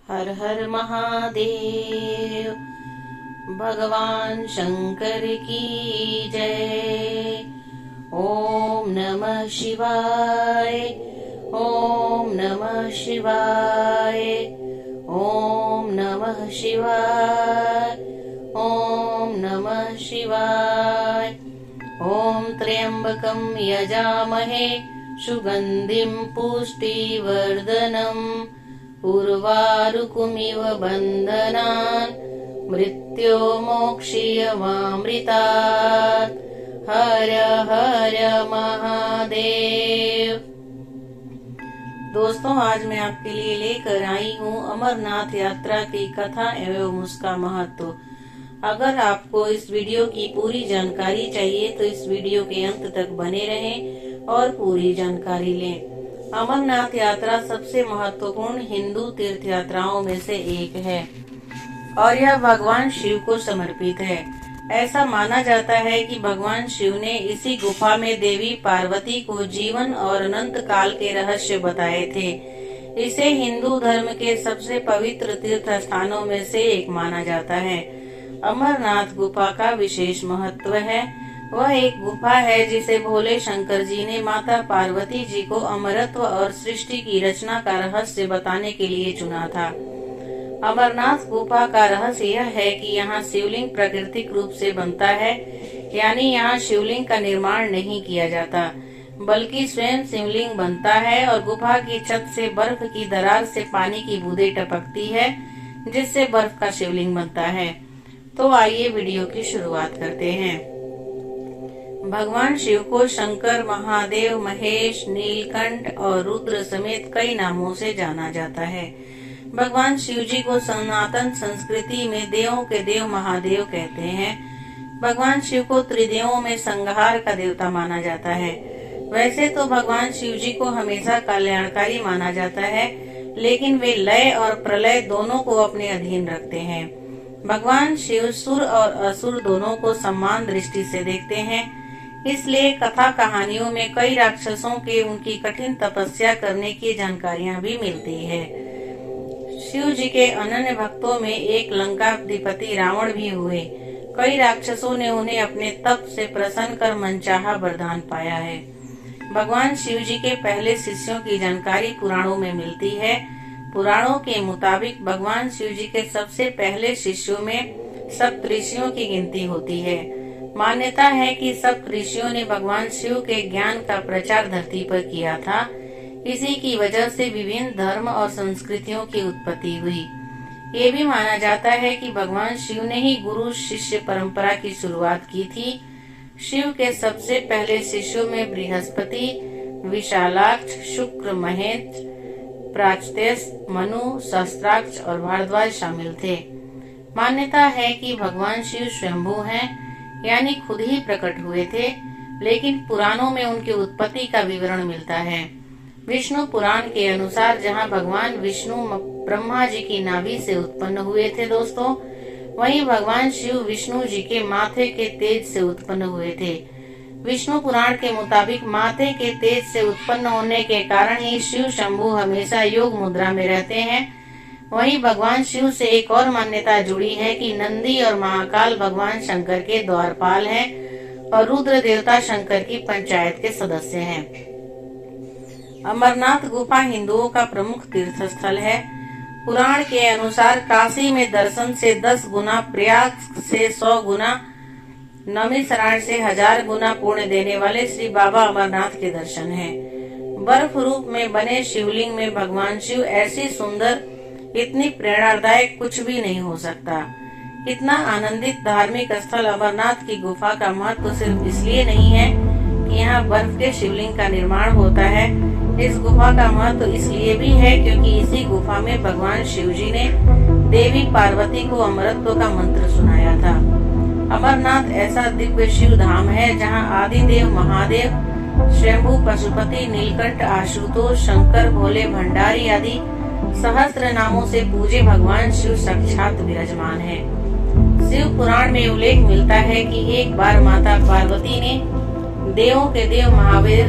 हर हर महादेव। भगवान शंकर की जय। ओम नमः शिवाय। ओम नमः शिवाय। ओम नमः शिवाय। ओम नमः शिवाय। ओम त्र्यंबकं यजामहे सुगंधिं पुष्टिवर्धनम् उर्वारुकमिव बन्धनान् मृत्योर्मोक्षयमामृतात्। हर हर महादेव। दोस्तों, आज मैं आपके लिए लेकर आई हूँ अमरनाथ यात्रा की कथा एवं उसका महत्व। अगर आपको इस वीडियो की पूरी जानकारी चाहिए तो इस वीडियो के अंत तक बने रहें और पूरी जानकारी लें। अमरनाथ यात्रा सबसे महत्वपूर्ण हिंदू तीर्थ यात्राओं में से एक है और यह भगवान शिव को समर्पित है। ऐसा माना जाता है कि भगवान शिव ने इसी गुफा में देवी पार्वती को जीवन और अनंत काल के रहस्य बताए थे। इसे हिंदू धर्म के सबसे पवित्र तीर्थ स्थानों में से एक माना जाता है। अमरनाथ गुफा का विशेष महत्व है। वह एक गुफा है जिसे भोले शंकर जी ने माता पार्वती जी को अमरत्व और सृष्टि की रचना का रहस्य बताने के लिए चुना था। अमरनाथ गुफा का रहस्य यह है कि यहाँ शिवलिंग प्राकृतिक रूप से बनता है, यानी यहाँ शिवलिंग का निर्माण नहीं किया जाता, बल्कि स्वयं शिवलिंग बनता है और गुफा की छत से बर्फ की दरार से पानी की बूंदें टपकती है, जिससे बर्फ का शिवलिंग बनता है। तो आइए वीडियो की शुरुआत करते हैं। भगवान शिव को शंकर, महादेव, महेश, नीलकंठ और रुद्र समेत कई नामों से जाना जाता है। भगवान शिव जी को सनातन संस्कृति में देवों के देव महादेव कहते हैं। भगवान शिव को त्रिदेवों में संहार का देवता माना जाता है। वैसे तो भगवान शिव जी को हमेशा कल्याणकारी माना जाता है, लेकिन वे लय और प्रलय दोनों को अपने अधीन रखते हैं। भगवान शिव सुर और असुर दोनों को समान दृष्टि से देखते हैं, इसलिए कथा कहानियों में कई राक्षसों के उनकी कठिन तपस्या करने की जानकारियां भी मिलती है। शिव जी के अनन्य भक्तों में एक लंकाधिपति रावण भी हुए। कई राक्षसों ने उन्हें अपने तप से प्रसन्न कर मनचाहा वरदान पाया है। भगवान शिव जी के पहले शिष्यों की जानकारी पुराणों में मिलती है। पुराणों के मुताबिक भगवान शिव जी के सबसे पहले शिष्यों में सप्तऋषियों की गिनती होती है। मान्यता है कि सप्तऋषियों ने भगवान शिव के ज्ञान का प्रचार धरती पर किया था। इसी की वजह से विभिन्न धर्म और संस्कृतियों की उत्पत्ति हुई। ये भी माना जाता है कि भगवान शिव ने ही गुरु शिष्य परंपरा की शुरुआत की थी। शिव के सबसे पहले शिष्यों में बृहस्पति, विशालाक्ष, शुक्र, महेश, प्राचतेश, मनु, सहस्त्राक्ष और भारद्वाज शामिल थे। मान्यता है कि भगवान शिव स्वयंभू हैं, यानी खुद ही प्रकट हुए थे, लेकिन पुराणों में उनकी उत्पत्ति का विवरण मिलता है। विष्णु पुराण के अनुसार जहां भगवान विष्णु ब्रह्मा जी की नाभि से उत्पन्न हुए थे दोस्तों, वहीं भगवान शिव विष्णु जी के माथे के तेज से उत्पन्न हुए थे। विष्णु पुराण के मुताबिक माथे के तेज से उत्पन्न होने के कारण ही शिव शंभु हमेशा योग मुद्रा में रहते हैं। वहीं भगवान शिव से एक और मान्यता जुड़ी है कि नंदी और महाकाल भगवान शंकर के द्वारपाल हैं और रुद्र देवता शंकर की पंचायत के सदस्य हैं। अमरनाथ गुफा हिंदुओं का प्रमुख तीर्थ स्थल है। पुराण के अनुसार काशी में दर्शन से 10 गुना, प्रयाग से 100 गुना, नमिसराय से 1000 गुना पुण्य देने वाले श्री बाबा अमरनाथ के दर्शन हैं। बर्फ रूप में बने शिवलिंग में भगवान शिव ऐसी सुंदर, इतनी प्रेरणादायक कुछ भी नहीं हो सकता। इतना आनंदित धार्मिक स्थल अमरनाथ की गुफा का महत्व सिर्फ इसलिए नहीं है कि यहाँ बर्फ के शिवलिंग का निर्माण होता है। इस गुफा का महत्व इसलिए भी है क्योंकि इसी गुफा में भगवान शिव जी ने देवी पार्वती को अमरत्व का मंत्र सुनाया था। अमरनाथ ऐसा दिव्य शिव धाम है जहाँ आदिदेव महादेव, स्वयंभू पशुपति, नीलकंठ, आशुतोष, शंकर, भोले भंडारी आदि सहस्त्र नामों से पूजे भगवान शिव साक्षात विराजमान है। शिव पुराण में उल्लेख मिलता है कि एक बार माता पार्वती ने देवों के देव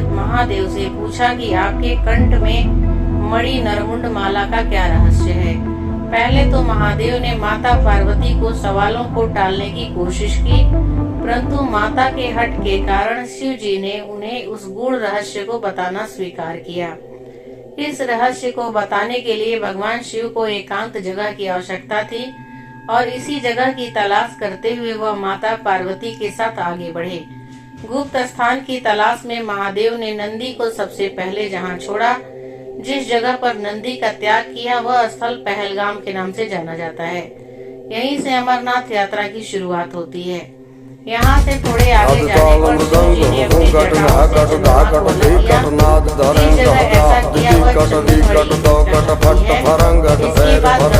महादेव से पूछा कि आपके कंठ में मणि नरमुंड माला का क्या रहस्य है। पहले तो महादेव ने माता पार्वती को सवालों को टालने की कोशिश की, परंतु माता के हठ के कारण शिव जी ने उन्हें उस गूढ़ रहस्य को बताना स्वीकार किया। इस रहस्य को बताने के लिए भगवान शिव को एकांत जगह की आवश्यकता थी और इसी जगह की तलाश करते हुए वह माता पार्वती के साथ आगे बढ़े। गुप्त स्थान की तलाश में महादेव ने नंदी को सबसे पहले जहां छोड़ा, जिस जगह पर नंदी का त्याग किया, वह स्थल पहलगाम के नाम से जाना जाता है। यहीं से अमरनाथ यात्रा की शुरुआत होती है। यहाँ से थोड़े आगे जाने पर शिव जी ने अपनी जटाओं से चंद्रमा को अलग किया। जिस जगह ऐसा किया वह चंदनवड़ी कहलाती है। इसके बाद गंगा जी तट पर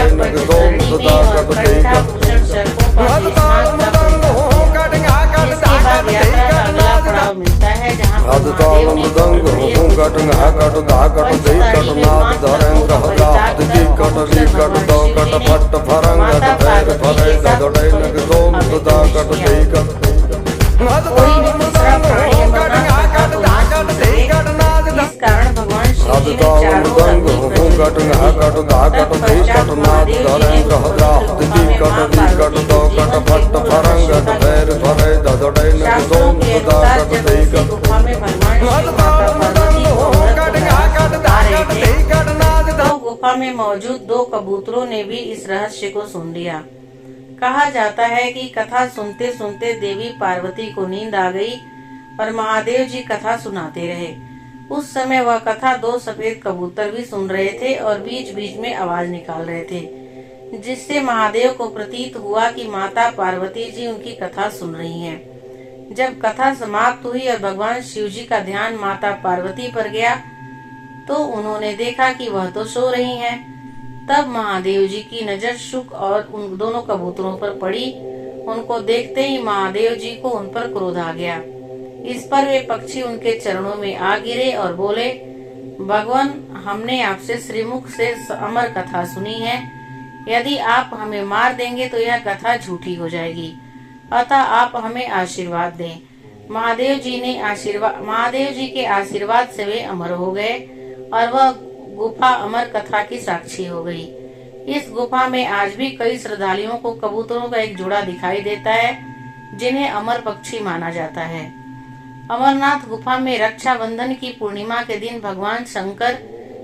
सरणी में और कंठाभूषण सड़कों पर स्नान का इसके बाद यात्रा का अगला पड़ाव मिलता है, जहाँ महादेव ने माता पार्वती के साथ कोई भी दूसरा प्राणी अमरनाथ कथा को ना सुन सके। इस कारण भगवान शिव जी ने चारों ओर अग्नि प्रज्वलित कर दी। तत्पश्चात महादेव जी ने शास्त्रों के अनुसार जब इसी गुफा में भगवान शिव माता पार्वती को अमृत आ रहे थे, तो गुफा में मौजूद 2 कबूतरों ने भी इस रहस्य को सुन लिया। कहा जाता है कि कथा सुनते सुनते देवी पार्वती को नींद आ गई और महादेव जी कथा सुनाते रहे। उस समय वह कथा 2 सफेद कबूतर भी सुन रहे थे और बीच बीच में आवाज निकाल रहे थे, जिससे महादेव को प्रतीत हुआ कि माता पार्वती जी उनकी कथा सुन रही हैं। जब कथा समाप्त हुई और भगवान शिव जी का ध्यान माता पार्वती पर गया, तो उन्होंने देखा कि वह तो सो रही हैं। तब महादेव जी की नजर शुक और उन दोनों कबूतरों पर पड़ी। उनको देखते ही महादेव जी को उन पर क्रोध आ गया। इस पर वे पक्षी उनके चरणों में आ गिरे और बोले, भगवान, हमने आपसे श्रीमुख से अमर कथा सुनी है। यदि आप हमें मार देंगे तो यह कथा झूठी हो जाएगी, अतः आप हमें आशीर्वाद दें। महादेव जी के आशीर्वाद से वे अमर हो गए और वह गुफा अमर कथा की साक्षी हो गई। इस गुफा में आज भी कई श्रद्धालुओं को कबूतरों का एक जोड़ा दिखाई देता है, जिन्हें अमर पक्षी माना जाता है। अमरनाथ गुफा में रक्षाबंधन की पूर्णिमा के दिन भगवान शंकर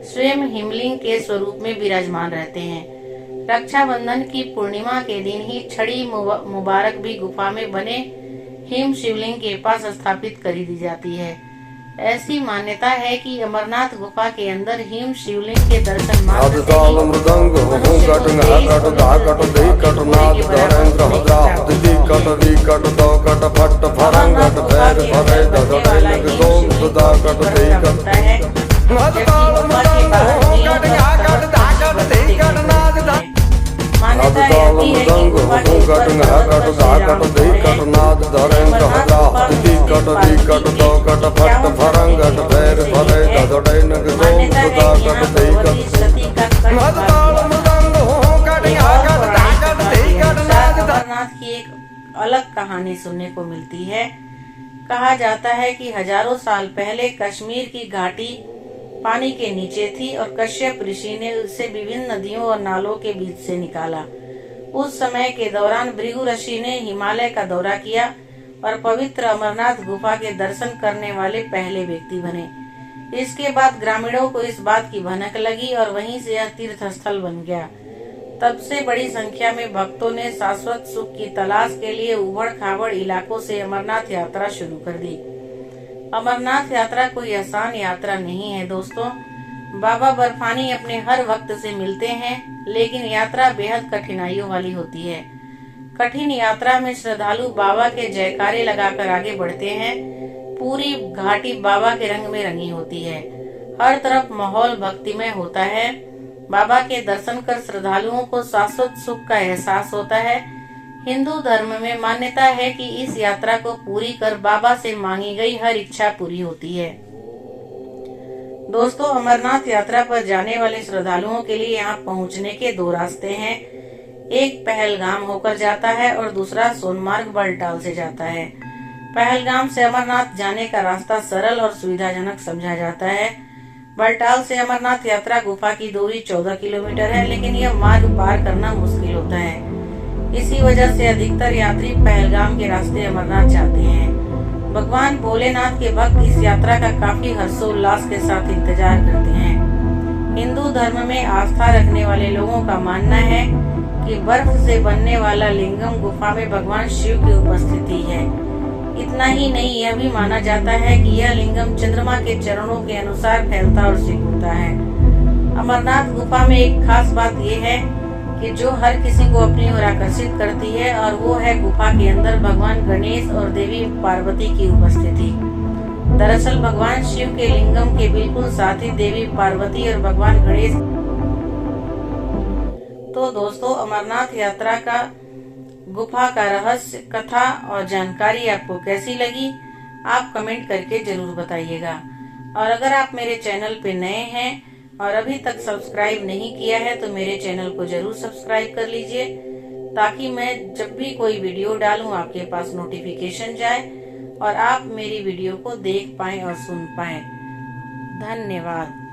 स्वयं हिमलिंग के स्वरूप में विराजमान रहते हैं। रक्षाबंधन की पूर्णिमा के दिन ही छड़ी मुबारक भी गुफा में बने हिम शिवलिंग के पास स्थापित कर दी जाती है। ऐसी मान्यता है कि अमरनाथ गुफा के अंदर हिम शिवलिंग के दर्शन मात्र अमरनाथ की एक अलग कहानी सुनने को मिलती है। कहा जाता है कि हजारों साल पहले कश्मीर की घाटी पानी के नीचे थी और कश्यप ऋषि ने उसे विभिन्न नदियों और नालों के बीच से निकाला। उस समय के दौरान भृगु ऋषि ने हिमालय का दौरा किया और पवित्र अमरनाथ गुफा के दर्शन करने वाले पहले व्यक्ति बने। इसके बाद ग्रामीणों को इस बात की भनक लगी और वहीं से यह तीर्थ स्थल बन गया। तब से बड़ी संख्या में भक्तों ने शाश्वत सुख की तलाश के लिए उबड़ खाबड़ इलाकों से अमरनाथ यात्रा शुरू कर दी। अमरनाथ यात्रा कोई आसान यात्रा नहीं है दोस्तों। बाबा बर्फानी अपने हर भक्त से मिलते हैं, लेकिन यात्रा बेहद कठिनाइयों वाली होती है। कठिन यात्रा में श्रद्धालु बाबा के जयकारे लगाकर आगे बढ़ते हैं। पूरी घाटी बाबा के रंग में रंगी होती है। हर तरफ माहौल भक्तिमय होता है। बाबा के दर्शन कर श्रद्धालुओं को शाश्वत सुख का एहसास होता है। हिंदू धर्म में मान्यता है कि इस यात्रा को पूरी कर बाबा से मांगी गई हर इच्छा पूरी होती है। दोस्तों, अमरनाथ यात्रा पर जाने वाले श्रद्धालुओं के लिए यहाँ पहुँचने के 2 रास्ते हैं। एक पहलगाम होकर जाता है और दूसरा सोनमार्ग बलटाल से जाता है। पहलगाम से अमरनाथ जाने का रास्ता सरल और सुविधाजनक समझा जाता है। बलटाल से अमरनाथ यात्रा गुफा की दूरी 14 किलोमीटर है, लेकिन यह मार्ग पार करना मुश्किल होता है। इसी वजह से अधिकतर यात्री पहलगाम के रास्ते अमरनाथ जाते हैं। भगवान भोलेनाथ के भक्त इस यात्रा का काफी हर्षोल्लास के साथ इंतजार करते हैं। हिंदू धर्म में आस्था रखने वाले लोगों का मानना है कि बर्फ से बनने वाला लिंगम गुफा में भगवान शिव की उपस्थिति है। इतना ही नहीं, यह भी माना जाता है कि यह लिंगम चंद्रमा के चरणों के अनुसार फैलता और सिकुड़ता है। अमरनाथ गुफा में एक खास बात यह है कि जो हर किसी को अपनी ओर आकर्षित करती है, और वो है गुफा के अंदर भगवान गणेश और देवी पार्वती की उपस्थिति। दरअसल भगवान शिव के लिंगम के बिल्कुल साथ ही देवी पार्वती और भगवान गणेश। तो दोस्तों, अमरनाथ यात्रा का गुफा का रहस्य, कथा और जानकारी आपको कैसी लगी, आप कमेंट करके जरूर बताइएगा। और अगर आप मेरे चैनल पे नए हैं और अभी तक सब्सक्राइब नहीं किया है तो मेरे चैनल को जरूर सब्सक्राइब कर लीजिए, ताकि मैं जब भी कोई वीडियो डालूं आपके पास नोटिफिकेशन जाए और आप मेरी वीडियो को देख पाएं और सुन पाएं। धन्यवाद।